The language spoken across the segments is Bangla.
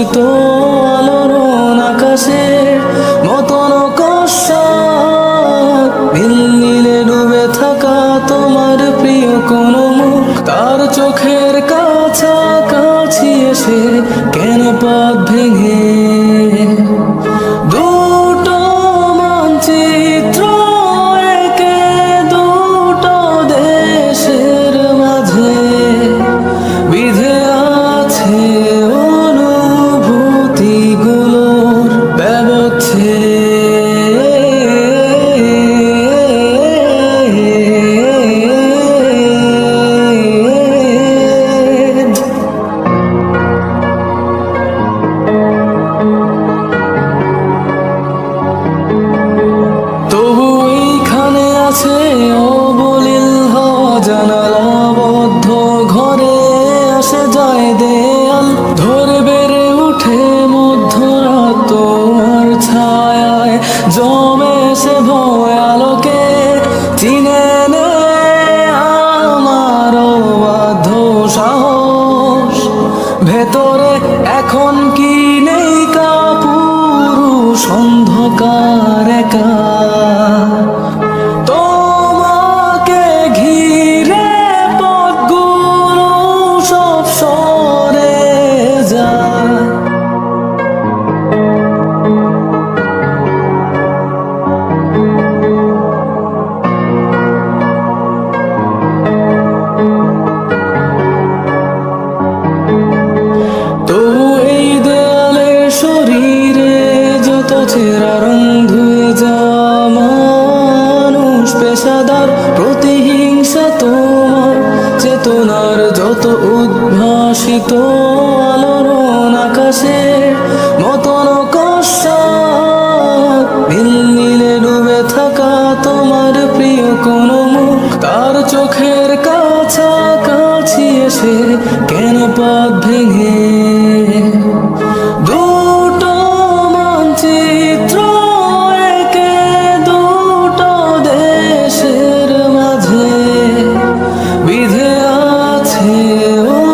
উদ্ভাসিত আলোড়ন আকাশের মতন কষাক নীল নীলে ডুবে থাকা তোমার প্রিয় কোন মুখ তার চোখের কাছাকাছি এসে কেন পথ ভেঙে দুটো মানচিত্র একে দুটো দেশের মাঝে বিধে আছে অনুভূতিগুলোর ব্যবচ্ছেদ। তবু এইখানে আছে অবলীল জানালাবদ্ধ ঘরে আসে যায় দেয়াল ধরে বেড়ে উঠে মধ্যরাত তোমার ছায়ায় জমে সে ভয় আলোকে চিনে নে আমার বাধ্য সাহস ভেতরে এখন কি নেই কাপুরুষ অন্ধকার একা তোমাকে ঘিরে পথগুলো সব সরে যায়। তবু এই দেয়ালের শরীরে যত ছেঁড়া রং ধুয়ে যাওয়া মানুষ পেশাদার প্রতিহিংসা তোমার চেতনার যত উদ্ভাসিত আলোড়ন আকাশের মতন কষাক নীল নীলে ডুবে থাকা তোমার প্রিয় কোন মুখ তার চোখের কাছাকাছি এসে কেন পথ ভেঙে দুটো মানচিত্র একে দুটো দেশের মাঝে বিধে আছে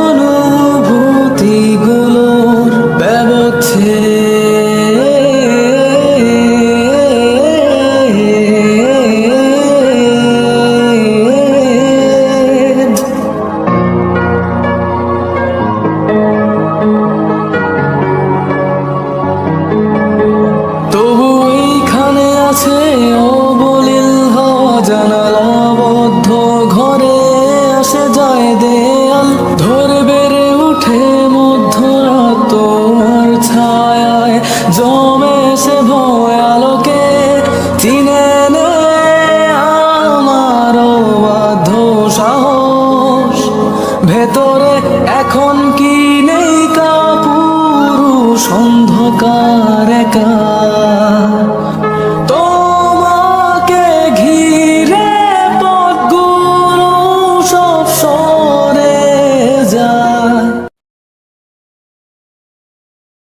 অনুভূতিগুলোর ব্যবচ্ছেদ। তবু এইখানে আছে অবলীল জানালাবদ্ধ ঘরে আসে যায় দেয়াল ধরে বেড়ে উঠে মধ্যরাত তোমার ছায়ায় জমে সে ভয় আলোকে চিনে নে আমার বাধ্য সাহস ভেতরে এখন কি নেই কাপুরুষ অন্ধকার একা